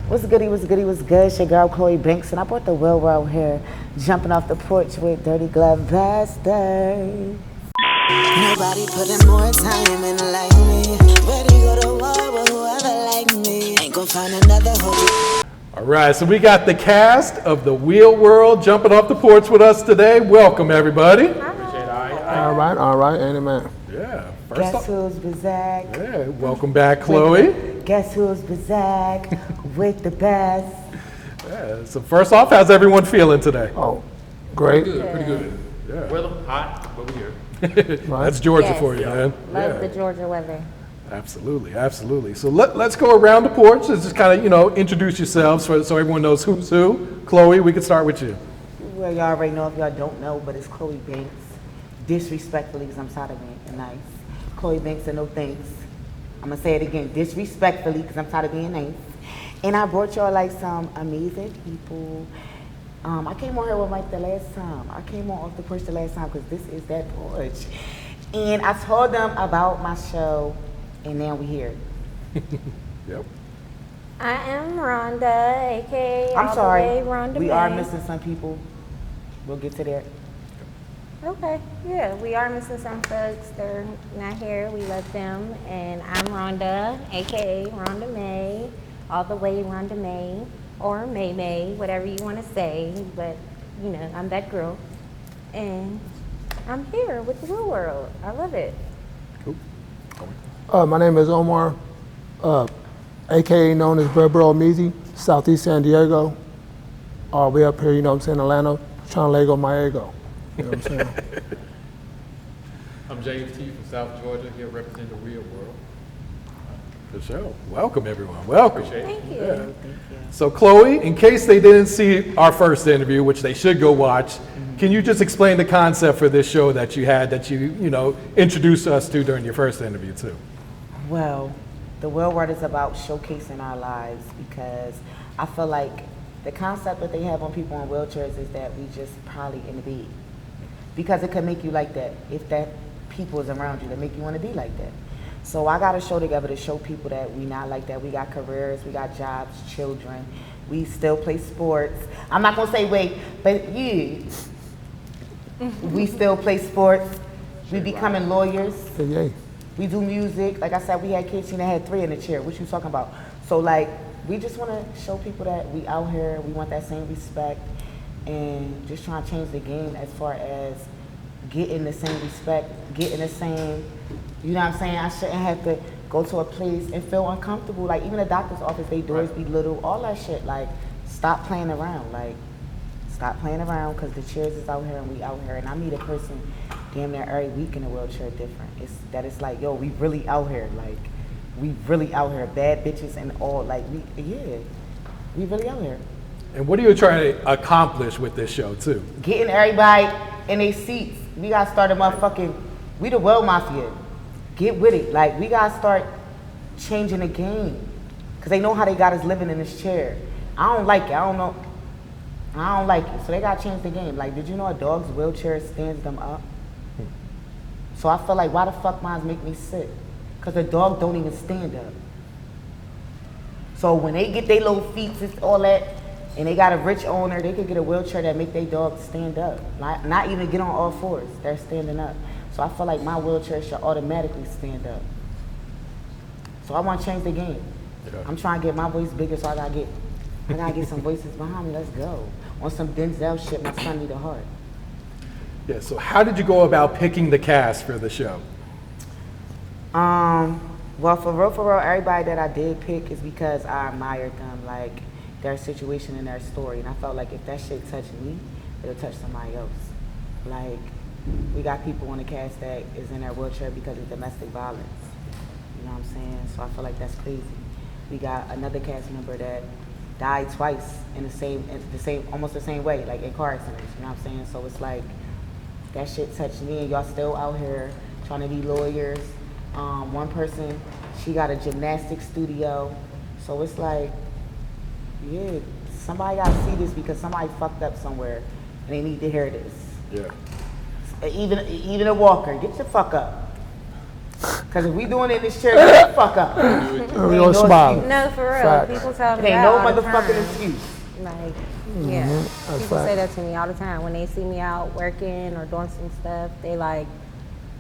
What's goody, what's goody, what's good? It's your girl Chloe Banks, and I brought the wheel out here, jumping off the porch with Dirty Glove Bastard. Nobody putting more time in like me. Ready to go to war with whoever like me. Ain't gonna find another hoe. All right, so we got the cast of the Wheel World jumping off the porch with us today. Welcome, everybody. All right, amen. Yeah. Guess who's Bazak? Yeah, welcome back, Chloe. Guess who's Bazak with the best? Yeah, so first off, how's everyone feeling today? Oh, great. Pretty good. Yeah. Weather hot, but we're here. That's Georgia Yes. for you, man. Love the Georgia weather. Absolutely, absolutely. So let's go around the porch. Let's just kind of, introduce yourselves so everyone knows who's who. Chloe, we can start with you. Well, y'all already know if y'all don't know, but it's Chloe Banks. Disrespectfully, because I'm tired of being nice. Chloe Banks and no thanks. I'm gonna say it again, disrespectfully, because I'm tired of being nice. And I brought y'all like some amazing people. I came on here with Mike the last time. I came on off the porch the last time because this is that porch. And I told them about my show, and now we here. Yep. I am Rhonda, aka I'm sorry, Rhonda. we are missing some people. We'll get to that. Okay, yeah, we are missing some folks. They're not here. We love them. And I'm Rhonda, aka Rhonda May, all the way Rhonda May, or May May, whatever you want to say. But, I'm that girl. And I'm here with the Real World. I love it. My name is Omar, aka known as Bro Meezy, Southeast San Diego. All the way up here, Atlanta, trying to Lego my ego. You know what I'm saying? I'm James T. from South Georgia, here representing the Real World. For sure. Welcome, everyone. Welcome. Appreciate it. Thank you. Yeah. So Chloe, in case they didn't see our first interview, which they should go watch, can you just explain the concept for this show that you had, that you introduced us to during your first interview too? Well, the Wheel World is about showcasing our lives, because I feel like the concept that they have on people in wheelchairs is that we just probably in the bed. Because it can make you like that if that people is around you that make you want to be like that. So I got a show together to show people that we not like that. We got careers, we got jobs, children. We still play sports. I'm not gonna say wait, but yeah. We still play sports. We becoming lawyers. Yay. We do music. Like I said, we had kids that had 3 in the chair. What you talking about? So like, we just want to show people that we out here. We want that same respect, and just trying to change the game as far as getting the same respect, getting the same. You know what I'm saying? I shouldn't have to go to a place and feel uncomfortable. Like even the doctor's office, they doors be little, all that shit. Like, stop playing around. Like, stop playing around, because the chairs is out here and we out here. And I meet a person damn near every week in a wheelchair different. It's like, yo, we really out here. Like, we really out here. Bad bitches and all. Like, we really out here. And what are you trying to accomplish with this show too? Getting everybody in their seats. We gotta start a motherfucking, we the world mafia. Get with it. Like, we gotta start changing the game. Because they know how they got us living in this chair. I don't like it. I don't like it. So they gotta change the game. Like, did you know a dog's wheelchair stands them up? So I feel like, why the fuck mine make me sit? Because the dog don't even stand up. So when they get their little feet and all that, and they got a rich owner, they could get a wheelchair that make their dog stand up. Not even get on all fours. They're standing up. So I feel like my wheelchair should automatically stand up. So I want to change the game. Yeah. I'm trying to get my voice bigger, so I gotta get some voices behind me. Let's go. On some Denzel shit, my son need a heart. Yeah, so how did you go about picking the cast for the show? Well, for real, everybody that I did pick is because I admired them, like their situation and their story. And I felt like if that shit touched me, it'll touch somebody else. Like, we got people on the cast that is in their wheelchair because of domestic violence. You know what I'm saying? So I feel like that's crazy. We got another cast member that died twice in almost the same way, like in car accidents. You know what I'm saying? So it's like, that shit touched me, and y'all still out here trying to be lawyers. One person, she got a gymnastics studio. So it's like, yeah, somebody gotta see this, because somebody fucked up somewhere and they need to hear this. Yeah. Even a walker, get the fuck up. Cause if we doing it in this chair, get the fuck up. We Ain't gonna no smile. excuse. No, for real. Facts. People tell me It ain't that no all the motherfucking time. excuse. Like, yeah. That's People say fact. that to me all the time. When they see me out working or doing some stuff, they like,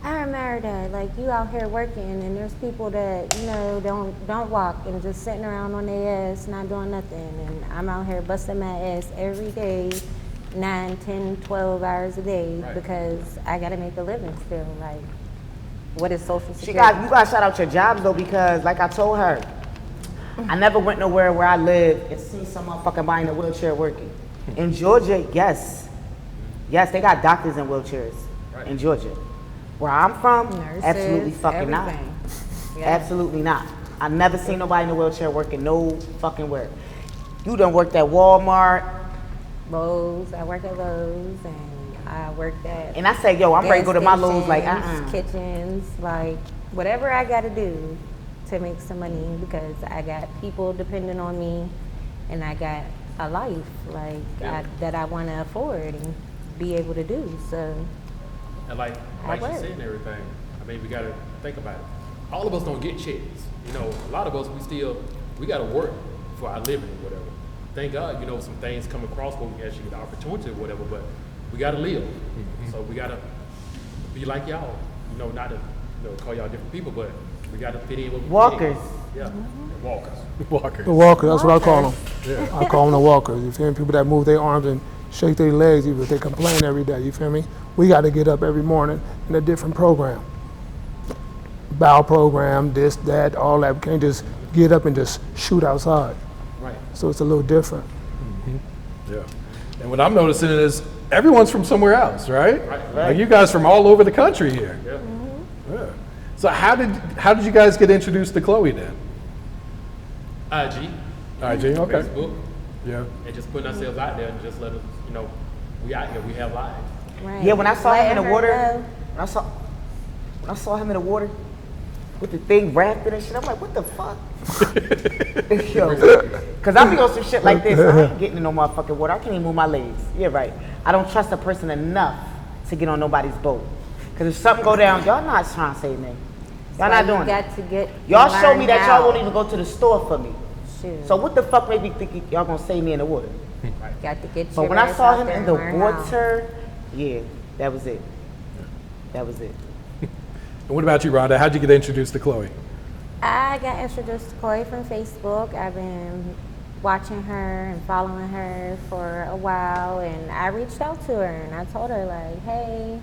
I remember that, like, you out here working and there's people that, you know, don't walk and just sitting around on their ass, not doing nothing. And I'm out here busting my ass every day, 9, 10, 12 hours a day because I got to make a living still. Like, what is Social Security? You got to shout out your jobs though, because like I told her, I never went nowhere where I live and seen some motherfucking body in a wheelchair working. In Georgia, yes, they got doctors in wheelchairs in Georgia. Where I'm from, Nurses, absolutely fucking everything. not. Yeah. Absolutely not. I never seen nobody in a wheelchair working no fucking where. You done worked at Walmart. Lowe's, I work at Lowe's, and I worked at And I say, yo, I'm ready to go to my gas Lowe's like, stations, kitchens, like whatever I got to do to make some money because I got people depending on me, and I got a life like that I want to afford and be able to do. So, And like she work. said and everything, I mean, we got to think about it. All of us don't get checks. You know, a lot of us, we got to work for our living or whatever. Thank God, you know, some things come across where we actually get the opportunity or whatever, but we got to live. So we got to be like y'all, you know, not to call y'all different people, but we got to fit in with Walkers. Yeah, walkers. Walkers. The walker, that's what I call them. I call them the walkers. You feel me? People that move their arms and shake their legs, even if they complain every day. You feel me? We got to get up every morning in a different program. Bow program, this, that, all that. We can't just get up and just shoot outside. Right. So it's a little different. Yeah. And what I'm noticing is everyone's from somewhere else, right? Right. Like you guys from all over the country here. Yeah. Yeah. So how did you guys get introduced to Chloe then? IG, IG, okay. Facebook, Yeah. and just putting ourselves out there and just let us, you know, we out here, we have lives. right. Yeah, when I saw him in the Letting her water, know. when I saw him in the water with the thing wrapped in and shit, I'm like, what the fuck? Yo, cause I be on some shit like this. I ain't getting in no motherfucking water. I can't even move my legs. Yeah, right. I don't trust a person enough to get on nobody's boat. Cause if something go down, y'all not trying to save me. Y'all not doing it. Got to get. Y'all show me learn that y'all how. won't even go to the store for me. Shoot. So what the fuck made me think y'all gonna save me in the water? Got to get. But your when I ass saw out him there in and the learn how. water, yeah, that was it. That was it. And what about you, Rhonda? How'd you get introduced to Chloe? I got introduced to Chloe from Facebook. I've been watching her and following her for a while, and I reached out to her and I told her like, hey,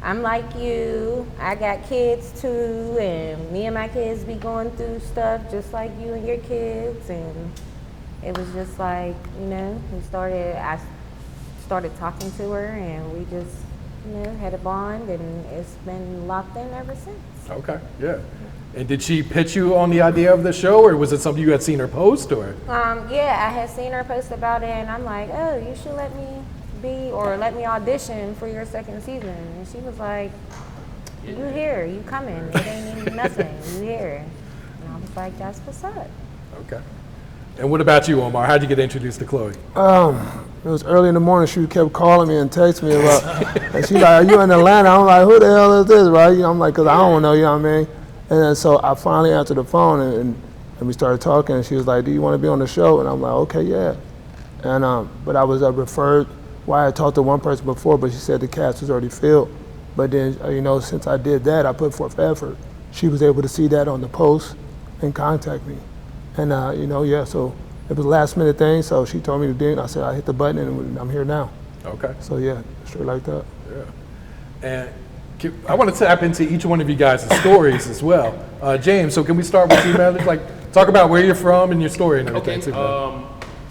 I'm like you. I got kids too, and me and my kids be going through stuff just like you and your kids. And it was just like, you know, I started talking to her, and we just, you know, had a bond, and it's been locked in ever since. Okay, yeah. And did she pitch you on the idea of the show, or was it something you had seen her post, or? Yeah, I had seen her post about it, and I'm like, oh, you should let me let me audition for your second season. And she was like, you here, you coming, it ain't even nothing, you here. And I was like, that's what's up. Okay. And what about you, Omar? How'd you get introduced to Chloe? It was early in the morning. She kept calling me and texting me about, and she like, are you in Atlanta? I'm like, who the hell is this, right? You know, I'm like, cause I don't know, you know what I mean? And then so I finally answered the phone, and we started talking, and she was like, do you want to be on the show? And I'm like, okay, yeah. And but I was referred, I had talked to one person before, but she said the cast was already filled. But then, you know, since I did that, I put forth effort. She was able to see that on the post and contact me. And, you know, yeah, so it was a last minute thing, so she told me to do it. I said, I hit the button, and I'm here now. Okay. So yeah, straight like that. Yeah. And I want to tap into each one of you guys' stories as well. James, so can we start with you, man? Like, talk about where you're from and your story and everything. Okay, too, man.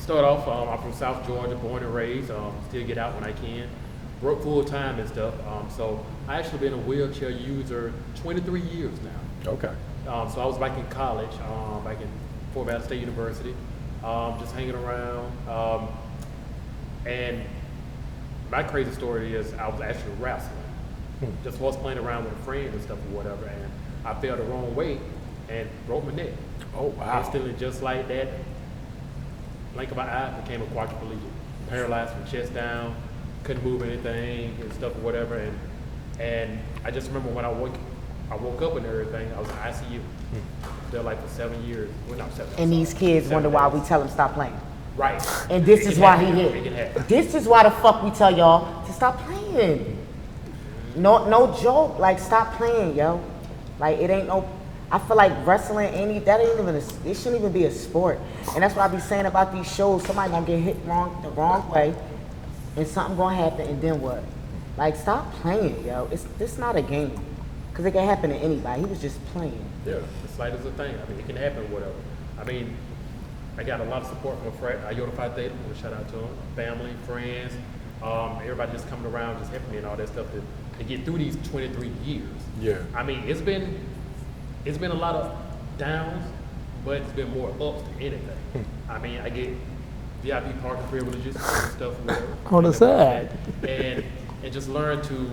start off, I'm from South Georgia, born and raised, still get out when I can. Work full time and stuff. So I actually been a wheelchair user 23 years now. Okay. So I was back in college, back in Fort Valley State University, just hanging around. And my crazy story is I was actually wrestling. Just was playing around with a friend and stuff or whatever, and I fell the wrong way and broke my neck. Oh, wow. Instantly, just like that, blink of an eye, became a quadriplegic. Paralyzed from chest down, couldn't move anything and stuff or whatever. And I just remember when I I woke up and everything. I was in ICU. There like for 7 years. Well, not 7. And these kids 7 wonder why days. we tell them stop playing. Right. And this It is can why happen. he It can hit. happen. This is why the fuck we tell y'all to stop playing. No joke. Like, stop playing, yo. Like, it ain't no. I feel like wrestling that ain't even it shouldn't even be a sport. And that's what I be saying about these shows. Somebody gonna get hit the wrong way, and something gonna happen, and then what? Like, stop playing, yo. This not a game, cause it can happen to anybody. He was just playing. Yeah, the slightest of thing. I mean, it can happen, whatever. I mean, I got a lot of support from a friend, Iota Phi Theta. I want to shout out to them, family, friends, everybody just coming around, just helping me and all that stuff to get through these 23 years. Yeah. I mean, it's been a lot of downs, but it's been more ups than anything. I mean, I get VIP parking privileges and stuff, whatever. On the side. And just learn to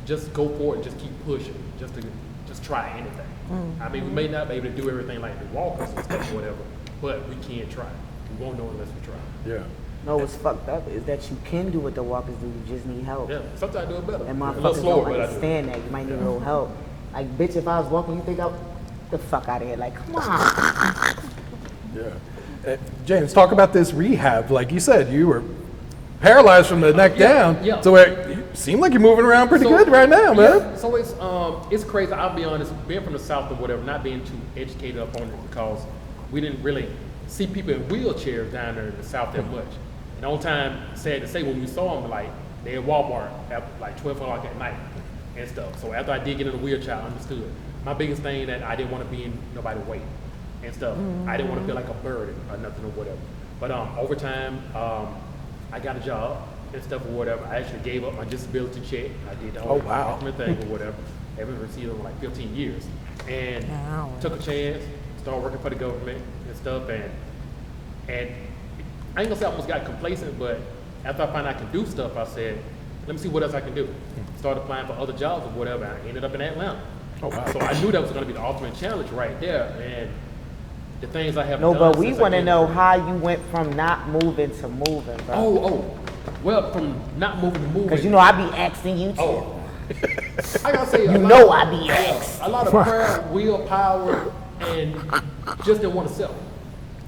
just go for it, just keep pushing, just try anything. I mean, we may not be able to do everything like the walkers and stuff or whatever, but we can try. We won't know unless we try. Yeah. No, what's fucked up is that you can do what the walkers do. You just need help. Yeah, sometimes I do it better. And a little motherfuckers slower, don't but I do. understand that. You might need a little help. Like, bitch, if I was walking, you think the fuck out of here. Like, come on. Yeah. James, talk about this rehab. Like you said, you were paralyzed from the neck down. Yeah. So you seem like you're moving around pretty good right now, man. Yeah, so it's crazy. I'll be honest, being from the South or whatever, not being too educated up on it because we didn't really see people in wheelchairs down there in the South that much. And the only time, sad to say, when we saw them, like, they at Walmart at like 12 o'clock at night and stuff. So after I did get in a wheelchair, I understood. My biggest thing that I didn't want to be in nobody's way and stuff. I didn't want to feel like a burden or nothing or whatever. But over time, I got a job and stuff or whatever. I actually gave up my disability check. I did the whole document thing or whatever. I haven't received it in like 15 years. And took a chance, started working for the government and stuff. And I ain't gonna say I almost got complacent, but after I found I could do stuff, I said, let me see what else I can do. Started applying for other jobs or whatever. I ended up in Atlanta. Oh, wow. So I knew that was gonna be the ultimate challenge right there. And the things I have No, done but we since I want to did- know how you went from not moving to moving, bro. Well, from not moving to moving. Because you know I be asking you too. I gotta say, You know I be asking. a lot of prayer, willpower, and just didn't want to settle.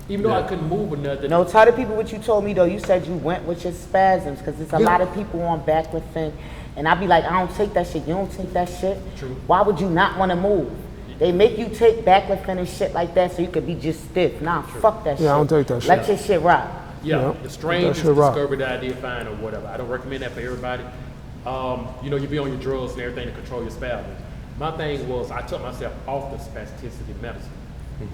Even though I couldn't move or nothing. No, tell the people what you told me though. You said you went with your spasms because there's a Yeah. lot of people on baclofen, and I be like, I don't take that shit. You don't take that shit. True. Why would you not want to move? They make you take baclofen and shit like that so you could be just stiff. Nah, fuck that shit. Yeah, I don't take that Let shit. your shit rock. Yeah, Yeah. the strangest That shit rock. discovery that I did find or whatever. I don't recommend that for everybody. You know, you be on your drugs and everything to control your spasms. My thing was I took myself off the spasticity medicine,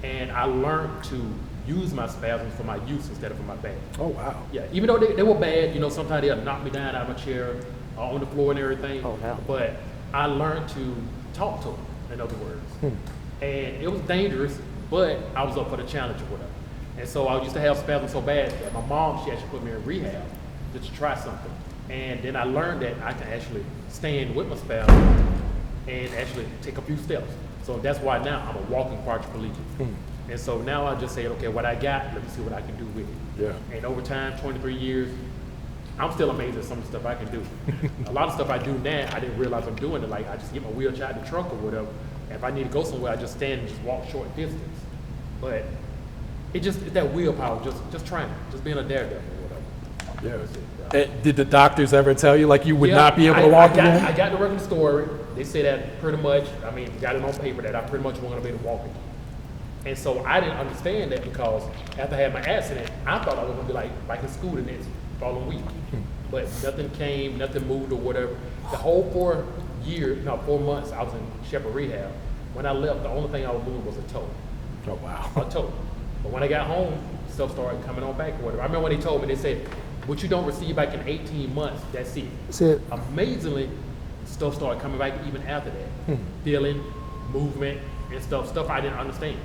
and I learned to use my spasms for my use instead of for my bad. Oh, wow. Yeah, even though they were bad, you know, sometimes they'll knock me down out of my chair, on the floor and everything. Oh, hell. But I learned to talk to them, in other words. And it was dangerous, but I was up for the challenge or whatever. And so I used to have spasms so bad that my mom, she actually put me in rehab just to try something. And then I learned that I can actually stand with my spasms and actually take a few steps. So that's why now I'm a walking quadriplegic. And so now I just say, okay, what I got, let me see what I can do with it. Yeah. And over time, 23 years, I'm still amazed at some of the stuff I can do. A lot of stuff I do now, I didn't realize I'm doing it. Like, I just get my wheelchair out the trunk or whatever. And if I need to go somewhere, I just stand and just walk short distance. But it's that willpower, just trying, just being a daredevil or whatever. Yeah. That's it, yeah. Did the doctors ever tell you like you would Yeah, not be able to walk again? I got the regular story. They said that pretty much, I mean, got it on paper that I pretty much wasn't going to be able to walk again. And so I didn't understand that because after I had my accident, I thought I was going to be like in school the next following week. But nothing came, nothing moved or whatever. The whole 4 months I was in Shepherd Rehab. When I left, the only thing I was moving was a toe. Oh, wow. A toe. But when I got home, stuff started coming on back or whatever. I remember when they told me, they said, what you don't receive back in 18 months, that's it. That's it. Amazingly, stuff started coming back even after that. Feeling, movement, and stuff I didn't understand.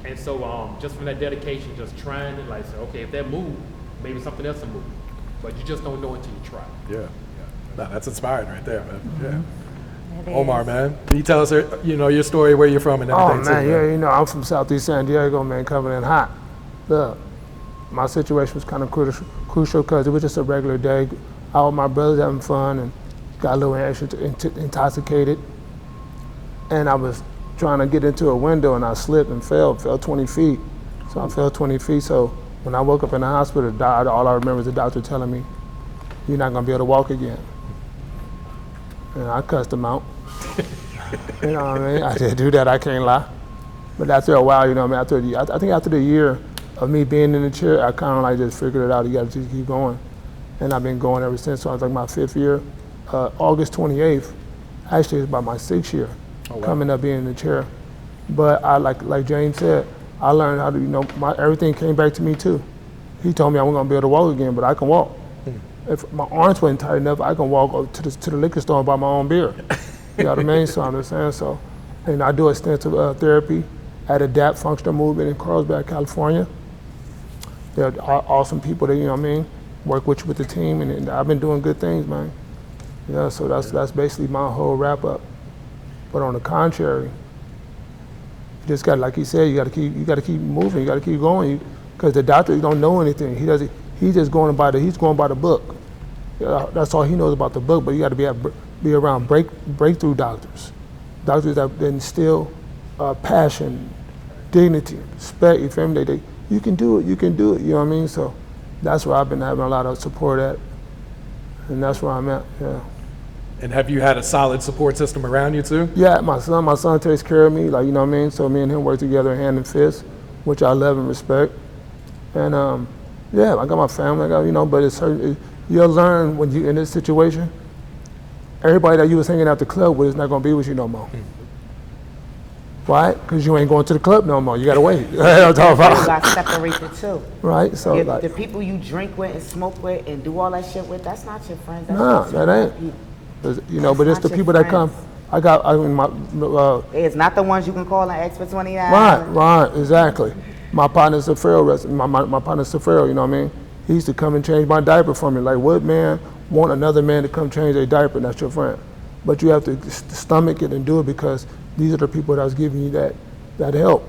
And so just from that dedication, just trying to like say, okay, if that moved, maybe something else will move. But you just don't know until you try. Yeah. No, that's inspiring right there, man. It Yeah. is. Omar, man, can you tell us, your story, where you're from and Oh everything? man, too, yeah, you know, I'm from Southeast San Diego, man, coming in hot. Look, my situation was kind of crucial because it was just a regular day. Out with my brothers having fun and got a little intoxicated. and I was trying to get into a window and I slipped and fell 20 feet. So I fell 20 feet. So when I woke up in the hospital, all I remember is the doctor telling me, "You're not gonna be able to walk again." And I cussed him out. You know what I mean? I did do that, I can't lie. But after a while, you know what I mean, I think after the year of me being in the chair, I kind of like just figured it out. You gotta just keep going. And I've been going ever since. So I was like my 5th year. August 28th, actually it's about my 6th year coming up being in the chair. But I like James said, I learned how to, you know, everything came back to me too. He told me I wasn't gonna be able to walk again, but I can walk. If my arms weren't tight enough, I can walk to the liquor store and buy my own beer. You know what I mean? So I'm just saying, so, and I do extensive therapy at ADAPT Functional Movement in Carlsbad, California. They're awesome people that, you know what I mean, work with you with the team, and I've been doing good things, man. Yeah, so that's basically my whole wrap up. But on the contrary, you just got, like he said, you got to keep moving, you got to keep going, because the doctor don't know anything. He's just going by the book. That's all he knows about the book. But you got to be around breakthrough doctors that instill passion, dignity, respect. You feel me? You can do it. You know what I mean? So that's where I've been having a lot of support at, and that's where I'm at. Yeah. And have you had a solid support system around you too? Yeah, my son takes care of me, like, you know what I mean? So me and him work together hand in fist, which I love and respect. And yeah, I got my family, you know, but you'll learn when you in this situation, everybody that you was hanging out the club with is not gonna be with you no more. Why? Because you ain't going to the club no more. You gotta wait. You got separated too. Right? So If like, the people you drink with and smoke with and do all that shit with, that's not your friends. That's nah, not your that ain't. people. You know, but it's the not your people that come. friends. It's not the ones you can call and ask for 29. Right, exactly. My partner's a Pharaoh, my partner's a Pharaoh, you know what I mean? He used to come and change my diaper for me. Like, what man want another man to come change their diaper? That's your friend. But you have to stomach it and do it, because these are the people that was giving you that help.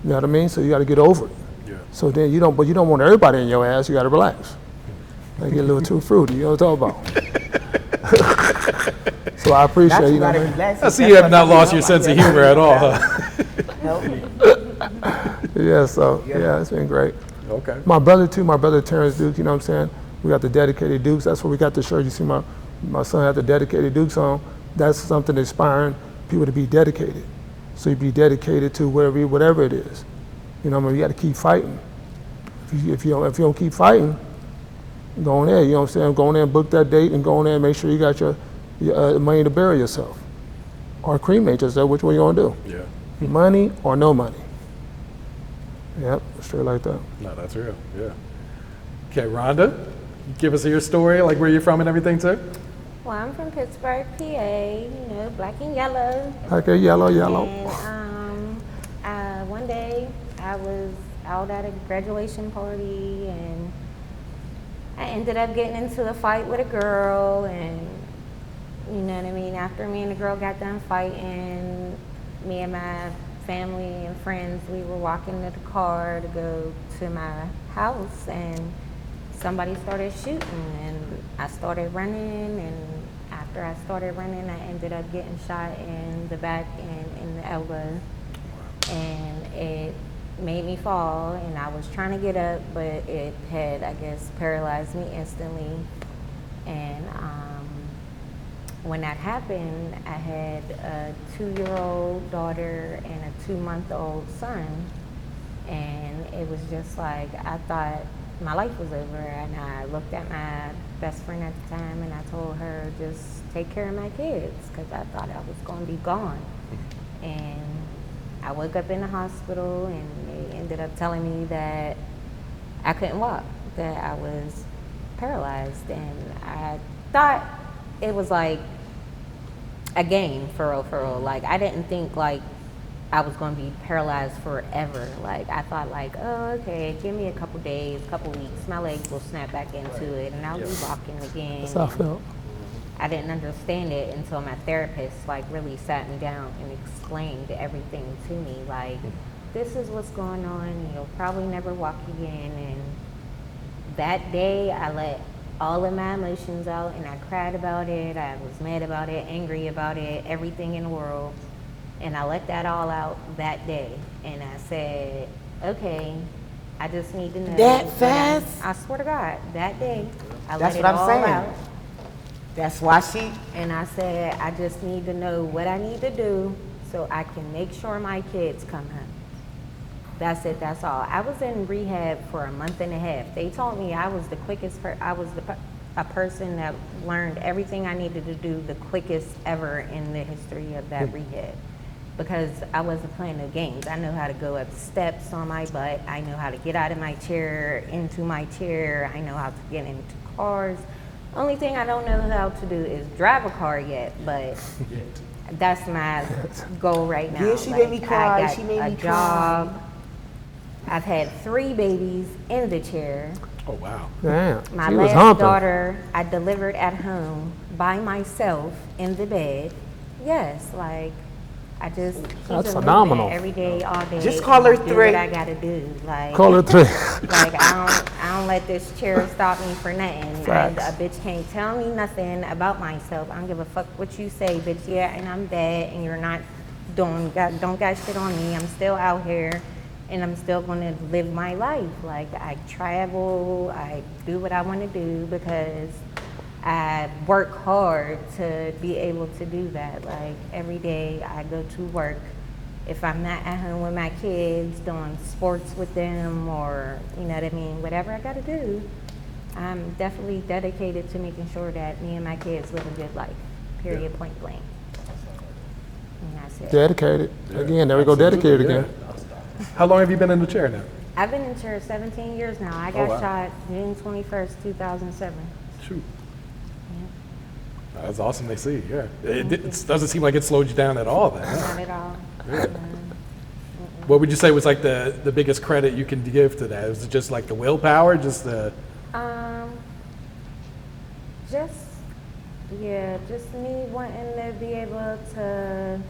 You know what I mean? So you got to get over it. Yeah. So then you don't want everybody in your ass. You got to relax. They get a little too fruity. You know what I'm talking about? So I appreciate, you know what I mean? I see you have not lost your sense of humor at all, huh? Yeah, so yeah, it's been great. Okay. My brother too, my brother Terrence Dukes, you know what I'm saying? We got the dedicated Dukes. That's what we got the shirt. You see my son had the dedicated Dukes on. That's something inspiring people to be dedicated. So you be dedicated to whatever it is. You know what I mean? You got to keep fighting. If you don't keep fighting, go in there, you know what I'm saying? Go in there and book that date and go in there and make sure you got your money to bury yourself. Or cremate yourself, which one you gonna do? Yeah. Money or no money. Yep, straight like that. No, that's real. Yeah. Okay, Rhonda, give us your story, like where you're from and everything too. Well, I'm from Pittsburgh, PA, you know, black and yellow. Okay, yellow. And one day I was out at a graduation party and I ended up getting into a fight with a girl, and you know what I mean, after me and the girl got done fighting, me and my family and friends, we were walking to the car to go to my house, and somebody started shooting, and I started running, and after I started running, I ended up getting shot in the back and in the elbow, and it made me fall, and I was trying to get up, but it had, I guess, paralyzed me instantly. And when that happened, I had a 2-year-old daughter and a 2-month-old son, and it was just like, I thought my life was over, and I looked at my best friend at the time, and I told her, just take care of my kids, because I thought I was going to be gone. And I woke up in the hospital, and they ended up telling me that I couldn't walk, that I was paralyzed, and I thought it was like a game, for real. Like, I didn't think like I was going to be paralyzed forever. Like, I thought like, oh, okay, give me a couple days, couple weeks, my legs will snap back into it, and I'll be walking again. That's how I felt. I didn't understand it until my therapist like really sat me down and explained everything to me. Like, this is what's going on. You'll probably never walk again. And that day, I let all of my emotions out, and I cried about it. I was mad about it, angry about it, everything in the world. And I let that all out that day. And I said, okay, I just need to know. That fast? I swear to God, that day, I That's let what it I'm all saying. out. That's why she. And I said, I just need to know what I need to do so I can make sure my kids come home. That's it, that's all. I was in rehab for a month and a half. They told me I was the quickest, a person that learned everything I needed to do the quickest ever in the history of that rehab. Because I wasn't playing no games. I know how to go up steps on my butt. I know how to get out of my chair, into my chair. I know how to get into cars. Only thing I don't know how to do is drive a car yet, but that's my goal right now. Yeah, she made me cry. I got She made a me cry. job. I've had 3 babies in the chair. Oh, wow. Damn. My She was last humping. daughter, I delivered at home by myself in the bed. Yes, like I just keep That's it phenomenal. moving every day, all day. Just call her and do 3. what I gotta do. Like, Call her 3. like I don't let this chair stop me for nothing. Facts. A bitch can't tell me nothing about myself. I don't give a fuck what you say, bitch. Yeah, and I'm bad, and you're not don't got shit on me. I'm still out here, and I'm still gonna live my life. Like I travel, I do what I want to do because I work hard to be able to do that. Like every day I go to work. If I'm not at home with my kids doing sports with them or, you know what I mean, whatever I gotta do, I'm definitely dedicated to making sure that me and my kids live a good life, period, point blank. And that's it. Dedicated. Again, there we go, dedicated again. How long have you been in the chair now? I've been in church 17 years now. I got wow. shot June 21st, 2007. Shoot. That's awesome to see, yeah. It doesn't seem like it slowed you down at all then. Huh? Not at all. What would you say was like the biggest credit you can give to that? Was it just like the willpower, just the... Just me wanting to be able to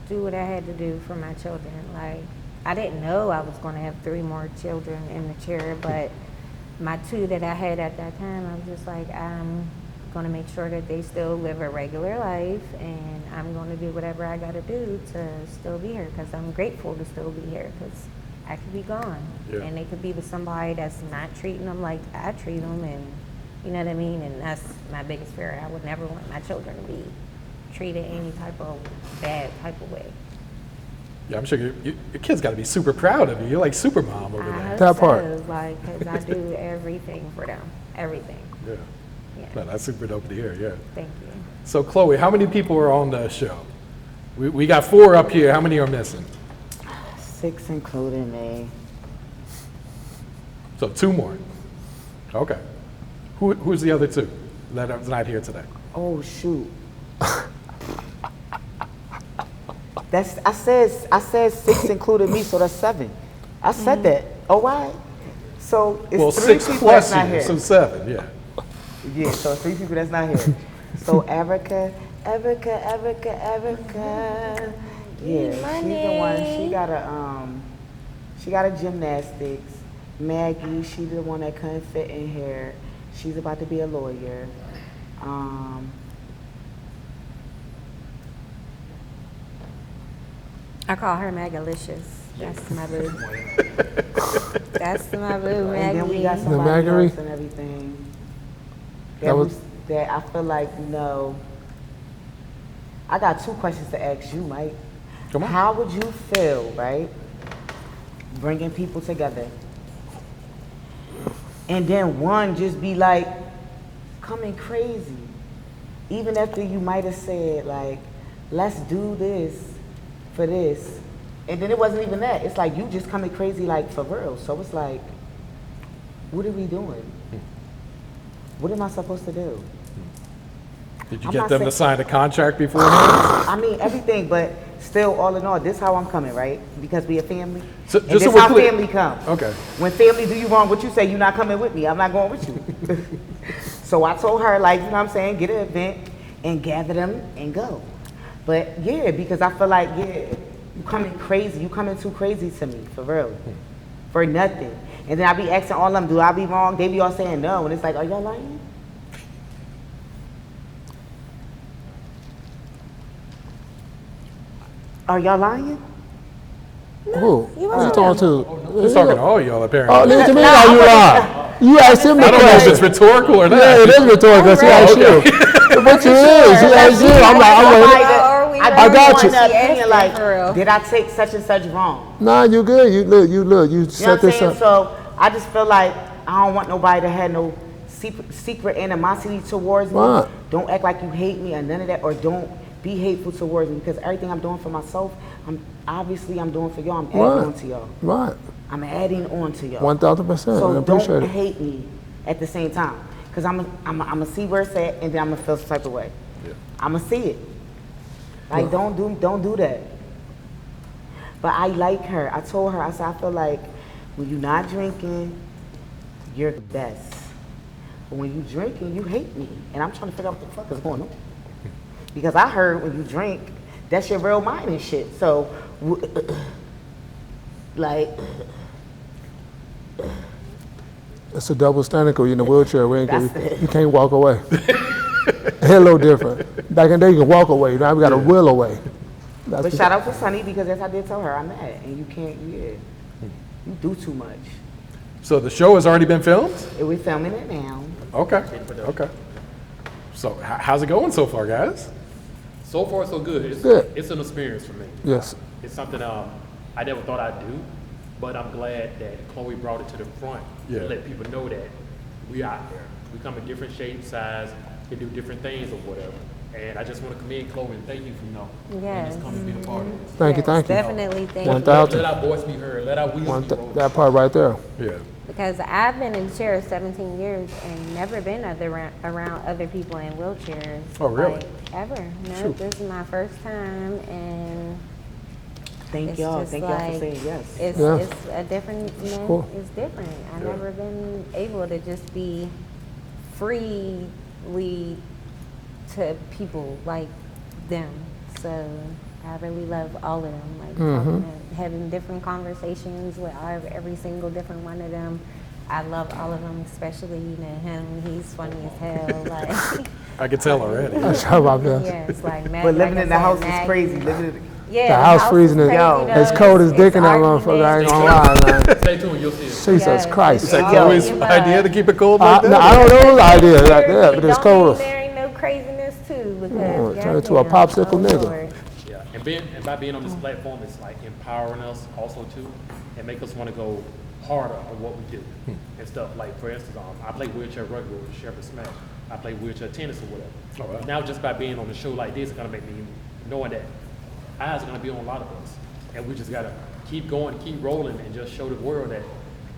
do what I had to do for my children. Like, I didn't know I was going to have 3 more children in the chair, but my 2 that I had at that time, I was just like, I'm going to make sure that they still live a regular life, and I'm going to do whatever I got to do to still be here, because I'm grateful to still be here, because I could be gone, and they could be with somebody that's not treating them like I treat them, and you know what I mean? And that's my biggest fear. I would never want my children to be treated any type of bad type of way. Yeah, I'm sure your kid's got to be super proud of you. You're like super mom over I there. hope That so, part. like, because I do everything for them, everything. Yeah. Yeah. No, that's super dope to hear, yeah. Thank you. So Chloe, how many people are on the show? We got 4 up here. How many are missing? 6 including me. So 2 more. Okay. Who's the other 2 that are not here today? Oh shoot. I said 6 included me, so that's 7. I said that. Oh why? So it's 3 6 people plus that's not you, here. so 7, yeah. Yeah, so 3 people that's not here. So Erica. Yeah, she's the one. She got a gymnastics. Maggie, she's the one that couldn't fit in here. She's about to be a lawyer. I call her Magalicious. That's my boo. That's my boo, And then we got Maggie. somebody Maggie? else and everything. That was- That I feel like no. I got 2 questions to ask you, Mike. Come on. How would you feel, right, bringing people together, and then one just be like coming crazy, even after you might have said like, let's do this for this, and then it wasn't even that. It's like you just coming crazy like for real. So it's like, what are we doing? What am I supposed to do? Did you I'm get not them to saying- sign a contract beforehand? I mean everything, but still, all in all, this how I'm coming, right? Because we a family. So- And just this so we're how clear- family come. Okay. When family do you wrong, what you say, you're not coming with me. I'm not going with you. So I told her, like, you know what I'm saying, get an event and gather them and go. But yeah, because I feel like, yeah, you coming crazy. You coming too crazy to me, for real. For nothing. And then I be asking all of them, do I be wrong? They be all saying no. And it's like, are y'all lying? Are y'all lying? Who? You Who you wasn't talking to? He's talking to all y'all apparently. Oh, listen to me, are you lying? You asked him the I don't know if it's question. rhetorical or not. Yeah, it is rhetorical. He asked you. But you is. He asked you. I'm like, I got you. Like, did I take such and such wrong? nah, you good. You look. You You know what set I'm this saying? up. So I just feel like I don't want nobody to have no secret animosity towards me. Right. Don't act like you hate me or none of that, or don't be hateful towards me, because everything I'm doing for myself, I'm doing for y'all. I'm adding Right. on to y'all. Right. I'm adding on to y'all. 1,000%. I So appreciate don't it. hate me at the same time, because I'm gonna see where it's at, and then I'm gonna feel some type of way. I'm gonna see it. Like don't do that. But I like her. I told her, I said, I feel like when you're not drinking, you're the best. But when you drinking, you hate me, and I'm trying to figure out what the fuck is going on. Because I heard when you drink, that's your real mind and shit. So, like. It's a double standard 'cause you're in a wheelchair. That's it. You can't walk away. It's a little different. Back in the day, you can walk away. Now we got to will away. But shout out to Sunny, because as I did tell her, I'm mad, and you can't. You do too much. So the show has already been filmed? And we're filming it now. Okay. Okay. So how's it going so far, guys? So far, so good. Good. It's an experience for me. Yes. It's something I never thought I'd do, but I'm glad that Chloe brought it to the front Yeah. to let people know that we out there. We come in different shapes, size, can do different things or whatever. And I just want to commend Chloe and thank you for and just come and be a part of this. Thank you. Thank you. Definitely thank you. 1,000. Let our voice be heard. Let our wheels be rolled. That part right there. Yeah. Because I've been in the chair 17 years and never been around other people in wheelchairs. Oh, really? Like, ever. No, this is my first time, and Thank it's y'all. just Thank y'all for like, saying yes. It's, Yeah. it's a different, cool. it's different. I've never been able to just be freely to people like them. So I really love all of them. Like talking and having different conversations with every single different one of them. I love all of them, especially him. He's funny as hell. Like I can tell already. How about that? yeah, it's like Maggie, But living like I in the said, house is Maggie- crazy. Living Yeah, The house freezing is crazy, yo, though. It's cold as dick in that arguments. motherfucker. I ain't gonna lie, man. Stay tuned, you'll see it. Jesus Yes. Christ. Is that Yo. Chloe's Yeah, but- idea to keep it cold like that? No, I don't know his idea like that, but it's Don't cold. mean there ain't no craziness too, because turn into a goddamn, popsicle oh, nigga. Lord. Yeah, and by being on this platform, it's like empowering us also too, and make us want to go harder on what we do and stuff. Like for instance, I play wheelchair rugby with Shepherd Smash. I play wheelchair tennis or whatever. Oh, wow. Now just by being on a show like this, it's gonna make me knowing that eyes are gonna be on a lot of us, and we just gotta keep going, keep rolling, and just show the world that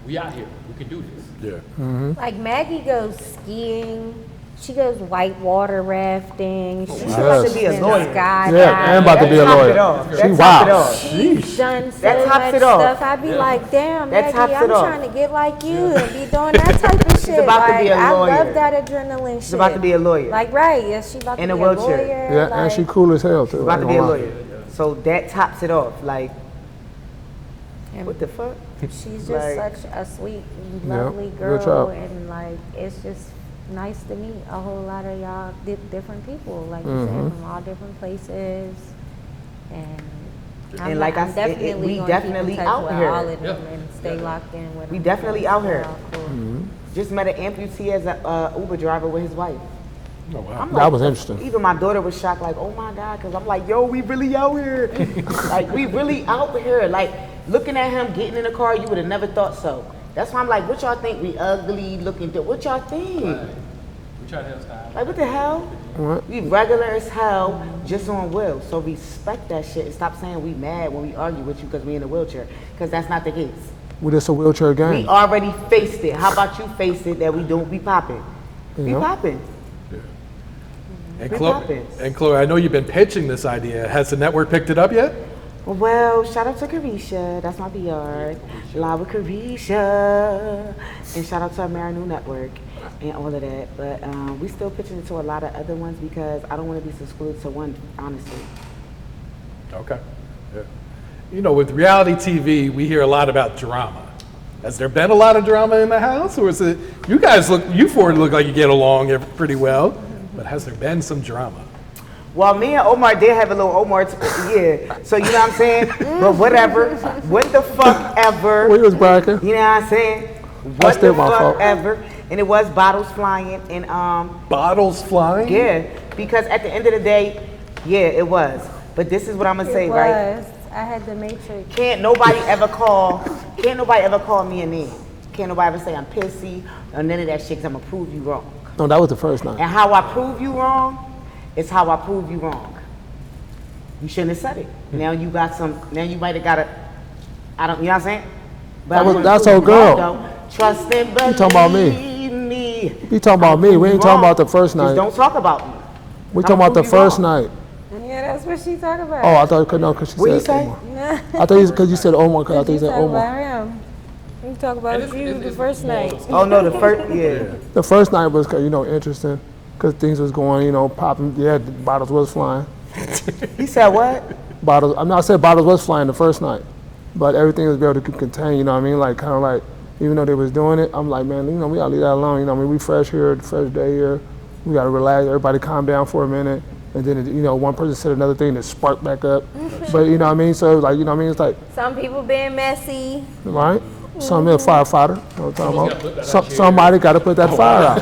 we out here, we can do this. Yeah. Like Maggie goes skiing. She goes whitewater rafting. She's about to be a lawyer. Yeah, and about to be a Top it lawyer. off. She That top it wow. off. She's done so That tops much it off. stuff. I'd be like, damn, That Maggie, tops it I'm off. trying to get like you and be doing that type of shit. about to like, be a I lawyer. love that adrenaline shit. She's about to be a lawyer. Like, right, yes, she's about In to a be wheelchair. a lawyer. Yeah, like, and she cool as hell too. About to I be ain't a gonna lie. lawyer. So that tops it off. Like, what the fuck? She's just Like- such a sweet, Yeah, lovely good girl, job. and like it's just nice to meet a whole lot of y'all different people, like you Mm-hmm. said, from all different places, and. And like I said, we definitely out here. All of them and stay locked in with We them. definitely out here. Cool. Mm-hmm. Just met an amputee as a Uber driver with his wife. Oh, wow. I'm That was interesting. Even my daughter was shocked, like, oh my God, because I'm like, yo, we really out here. Like, we really out here. Like, looking at him getting in the car, you would have never thought so. That's why I'm like, what y'all think? We ugly looking, what y'all think? We try to have style. Like, what the hell? What? We regular as hell, just on will. So respect that shit and stop saying we mad when we argue with you because we in a wheelchair. Because that's not the case. Well, this a wheelchair We game. already faced it. How about you face it that we don't be popping? We Yeah. popping. And Rip Chloe, happens. and Chloe, I know you've been pitching this idea. Has the network picked it up yet? Well, shout out to Carisha. That's my PR. Live with Carisha. And shout out to American New Network and all of that. But we still pitching it to a lot of other ones because I don't want to be excluded to one, honestly. Okay. Yeah. You know, with reality TV, we hear a lot about drama. Has there been a lot of drama in the house, or is it you four look like you get along pretty well? But has there been some drama? Well, me and Omar did have a little yeah. So you know what I'm saying? But whatever. What the fuck ever. We was bragging. You know what I'm saying? What the fuck ever. And it was bottles flying and Bottles flying? yeah. Because at the end of the day, yeah, it was. But this is what I'm gonna say, right? I had the matrix. Can't nobody ever call me a name. Can't nobody ever say I'm pissy or none of that shit, 'cause I'm gonna prove you wrong. No, that was the first night. And how I prove you wrong is how I prove you wrong. You shouldn't have said it. Now you might have got a, I don't, you know what I'm saying? But That's our girl. Trust and believe You talking about me? You talking about me. We ain't talking about the first night. Just don't talk about me. We talking about the first night. Yeah, that's what she talking about. Oh, I thought, no, because she What you said say? Omar. I thought because you said Omar, because I thought you said talking Omar. about him. We talk about you the first night. Oh no, the first, yeah. The first night was, interesting, because things was going, popping. Yeah, the bottles was flying. He said what? I said bottles was flying the first night, but everything was able to contain, you know what I mean? Like, kind of like, even though they was doing it, I'm like, man, we gotta leave that alone, you know what I mean? We fresh here, fresh day here. We gotta relax, everybody calm down for a minute. And then, one person said another thing that sparked back up. But, you know what I mean? So, like, you know what I mean? It's like, Some people being messy. right? Some a firefighter. You know what I'm talking about? Somebody got to put that fire out.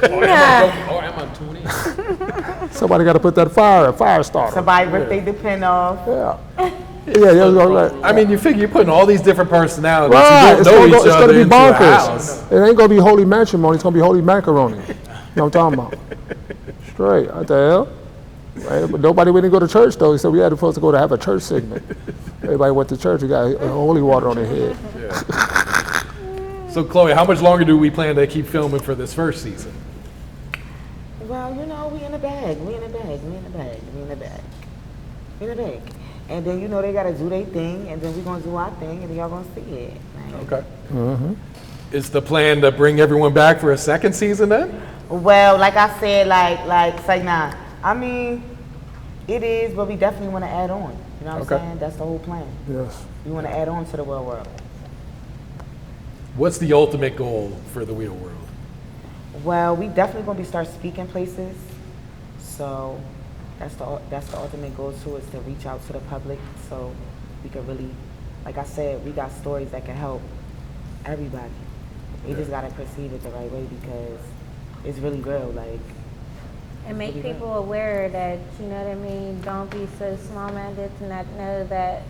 Or am I tuned in? Somebody got to put that fire starter. Somebody ripped they depend off. Yeah. Yeah, that was all right. I mean, you figure you're putting all these different personalities Right, who don't know each it's other gonna be into a house. bonkers. It ain't gonna be holy matrimony. It's gonna be holy macaroni. You know what I'm talking about? Straight. What the hell? Right? But nobody went to go to church though. So we had supposed to go to have a church segment. Everybody went to church. We got holy water on their head. So, Chloe, how much longer do we plan to keep filming for this first season? Well, we in the bag. And then they gotta do their thing, and then we gonna do our thing, and then y'all gonna see it. Like, Okay. Is the plan to bring everyone back for a second season then? well, like I said, say nah. I mean, it is, but we definitely want to add on. You know what I'm saying? That's the whole plan. Yes. We want to add on to the real world. What's the ultimate goal for the real world? Well, we definitely gonna start speaking places. So that's the ultimate goal too, is to reach out to the public, so we can really, like I said, we got stories that can help everybody. You just gotta perceive it the right way, because it's really real. Like, And make people aware that, you know what I mean, don't be so small-minded to not know that,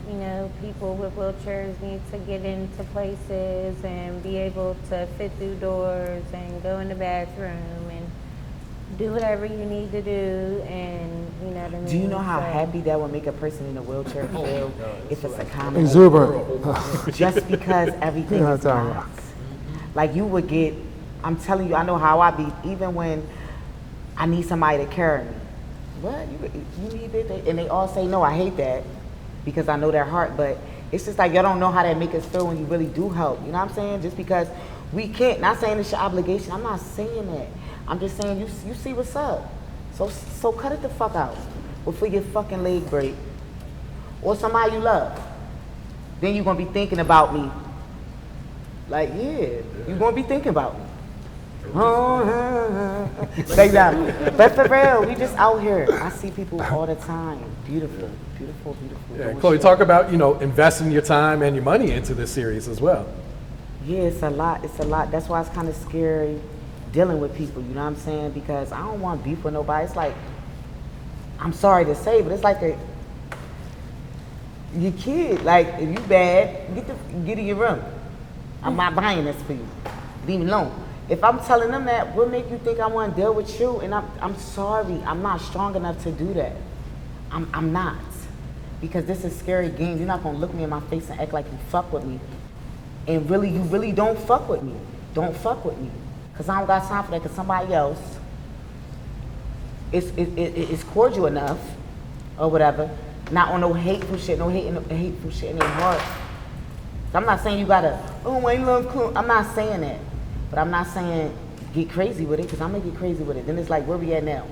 people with wheelchairs need to get into places and be able to fit through doors and go in the bathroom and do whatever you need to do, and you know what I mean. do you know how happy that would make a person in a wheelchair feel if it's a comedy? Exuberant. Just because everything Yeah, is that's all not. Like, you would get, I'm telling you, I know how I be, even when I need somebody to carry me. What? You need it? And they all say no. I hate that, because I know their heart. But it's just like, y'all don't know how that make us feel when you really do help. You know what I'm saying? Just because we can't, not saying it's your obligation. I'm not saying that. I'm just saying you see what's up. So cut it the fuck out before your fucking leg break. Or somebody you love. Then you're going to be thinking about me. Like, yeah, you're going to be thinking about me. Like that. But for real, we just out here. I see people all the time. Beautiful. Yeah, Chloe, talk about, investing your time and your money into this series as well. Yeah, it's a lot. That's why it's kind of scary dealing with people, you know what I'm saying? Because I don't want beef with nobody. It's like, I'm sorry to say, but it's like your kid. Like, if you bad, get in your room. I'm not buying this for you. Leave me alone. If I'm telling them that, what make you think I want to deal with you? And I'm sorry, I'm not strong enough to do that. I'm not. Because this is a scary game. You're not going to look me in my face and act like you fuck with me. And really, you really don't fuck with me. Don't fuck with me. Because I don't got time for that, because somebody else is cordial enough, or whatever, not on no hateful shit, hateful shit in their heart. I'm not saying you gotta, ain't love cool. I'm not saying that. But I'm not saying get crazy with it, because I'm gonna get crazy with it. Then it's like, where we at now?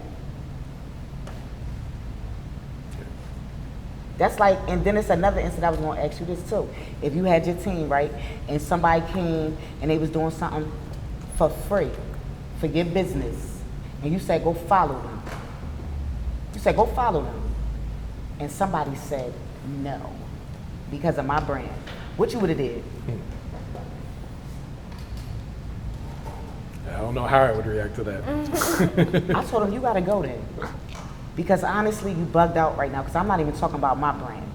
That's like, and then it's another incident I was gonna ask you this too. If you had your team, right, and somebody came and they was doing something for free, for your business, and you said go follow them. You said, go follow them. And somebody said no because of my brand. What you would have did? I don't know how I would react to that. I told him, you gotta go then. Because honestly, you bugged out right now because I'm not even talking about my brand.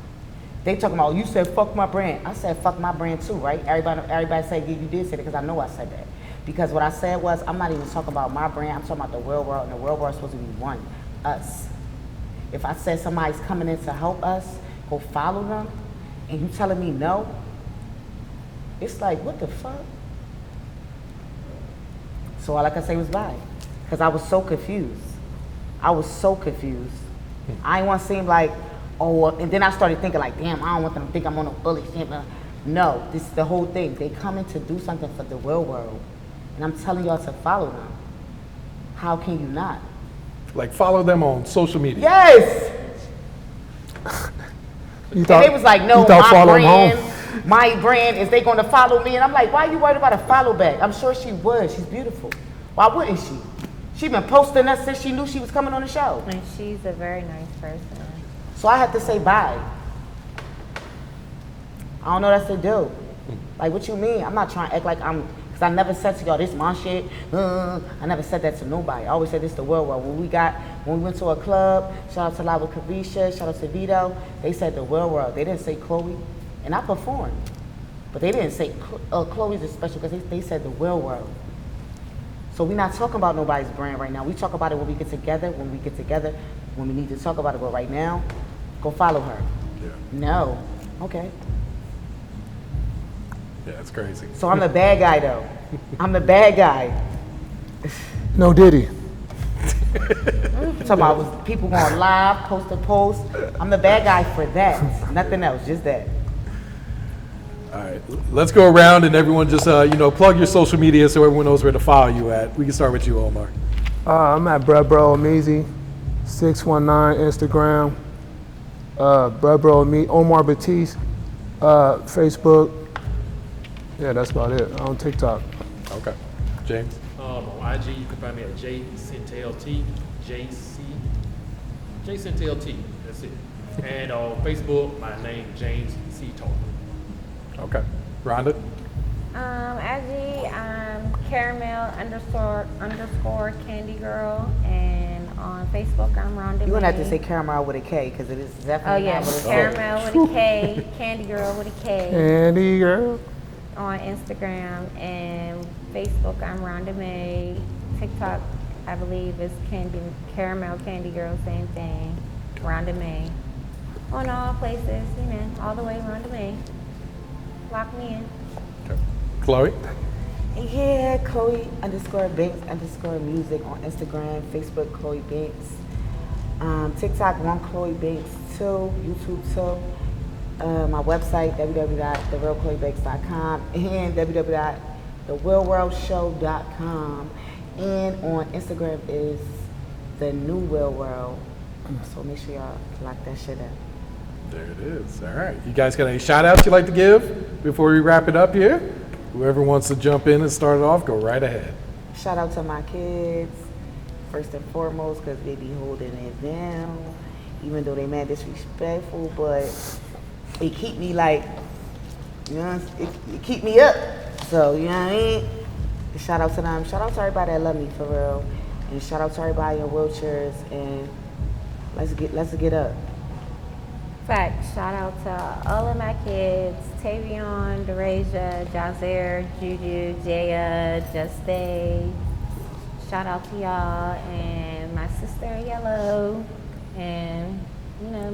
They talking about, you said fuck my brand. I said fuck my brand too, right? Everybody say, yeah, you did say it because I know I said that. Because what I said was, I'm not even talking about my brand, I'm talking about the real world, and the real world is supposed to be one, us. If I said somebody's coming in to help us, go follow them, and you telling me no, it's like, what the fuck? So all I could say was bye. Because I was so confused. I was so confused. I didn't want to seem like, oh, and then I started thinking like, damn, I don't want them to think I'm on a bully shit. No, this is the whole thing. They coming to do something for the real world. And I'm telling y'all to follow them. How can you not? Like follow them on social media. Yes! You And they was like, no, you thought follow 'em my brand is they going to follow me. And I'm like, why are you worried about a follow back? I'm sure she would. She's beautiful. Why wouldn't she? She been posting us since she knew she was coming on the show. And she's a very nice person. So I had to say bye. I don't know what else to do. Like, what you mean? I'm not trying to act like I'm, because I never said to y'all, this my shit. I never said that to nobody. I always said this the world world. When we went to a club, shout out to Lava Carisha, shout out to Vito, they said the world world. They didn't say Chloe. And I performed. But they didn't say Chloe's is special because they said the real world. So we're not talking about nobody's brand right now. We talk about it when we get together, when we need to talk about it. But right now, go follow her. Yeah. No. Okay. Yeah, it's crazy. So I'm the bad guy though. I'm the bad guy. No Diddy. Talking about people going live, post to post. I'm the bad guy for that. Nothing else, just that. All right, let's go around and everyone just, plug your social media so everyone knows where to follow you at. We can start with you, Omar. I'm at Bro Ameezy, 619 Instagram. Bro Omar Batiste, Facebook. Yeah, that's about it. On TikTok. Okay. James? On IG, you can find me at JCentLT, JCentLT, that's it. And on Facebook, my name, James C. Toll. Okay. Rhonda? IG, caramel underscore candy girl, and on Facebook I'm Rhonda. You're gonna have to say caramel with a K because it is Oh definitely not yes, with a K. caramel with a K, candy girl with a K. Candy girl. On Instagram and Facebook, I'm Rhonda May. TikTok, I believe, is caramel candy girl, same thing. Rhonda May. On all places, all the way Rhonda May. Lock me in. Okay. Chloe? Yeah, Chloe _Banks _music on Instagram, Facebook, Chloe Banks. TikTok, one Chloe Banks 2, YouTube 2. My website, www.therealchloebanks.com and www.thewillworldshow.com. And on Instagram is the new Will World. So make sure y'all lock that shit up. There it is. All right. You guys got any shout outs you'd like to give before we wrap it up here? Whoever wants to jump in and start it off, go right ahead. Shout out to my kids, first and foremost, because they be holding it down, even though they mad disrespectful, but it keep me like, it keep me up. So, you know what I mean? Shout out to them. Shout out to everybody that love me, for real. And shout out to everybody in wheelchairs, and let's get up. Fact, shout out to all of my kids, Tavion, Derasia, Jazair, Juju, Jaya, Juste. Shout out to y'all and my sister Yellow and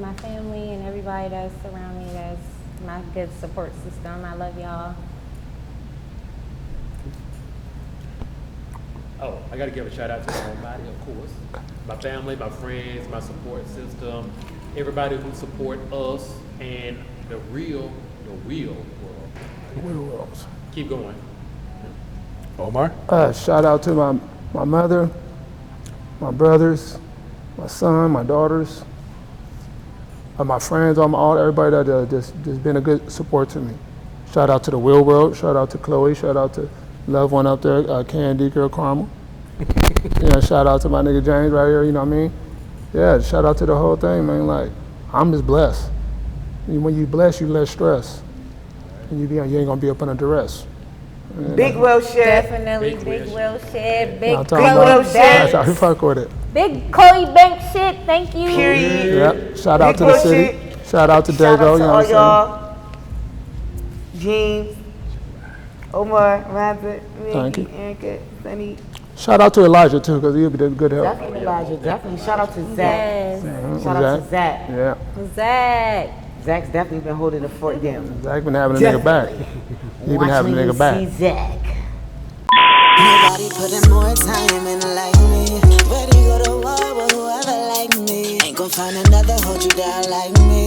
my family and everybody that's around me. That's my good support system. I love y'all. Oh, I got to give a shout out to everybody, of course. My family, my friends, my support system, everybody who support us, and the real world. Real worlds. Keep going. Omar? Shout out to my mother, my brothers, my son, my daughters, my friends, everybody that just been a good support to me. Shout out to the Will World. Shout out to Chloe. Shout out to Love One up there, Candy Girl Caramel. Shout out to my nigga James right here. You know what I mean? Yeah, shout out to the whole thing, man. Like, I'm just blessed. When you blessed, you less stress. And you ain't gonna be up under duress. Big Will Shed. Definitely big Will Shed, big I'm Chloe talking about, Banks, I fuck with it. big Chloe Banks shit. Thank you. Period. Yep. Shout out Big to the Will city. Shed. Shout out to Shout Dago, out you to know all what I'm y'all. James, Omar, Ronda, Thank you. Erica, Sunny. saying? Shout out to Elijah too, because he'll be the good help. Definitely Elijah. Definitely. Shout out to Zach. Yes. Shout out to Zach. Yeah. Zach. Zach's definitely been holding the fort down. Zach been having a nigga back. He been having a nigga back. See Zach. Nobody putting more time in like me. Ready go to war with whoever like me. Ain't gon' find another hold you down like me.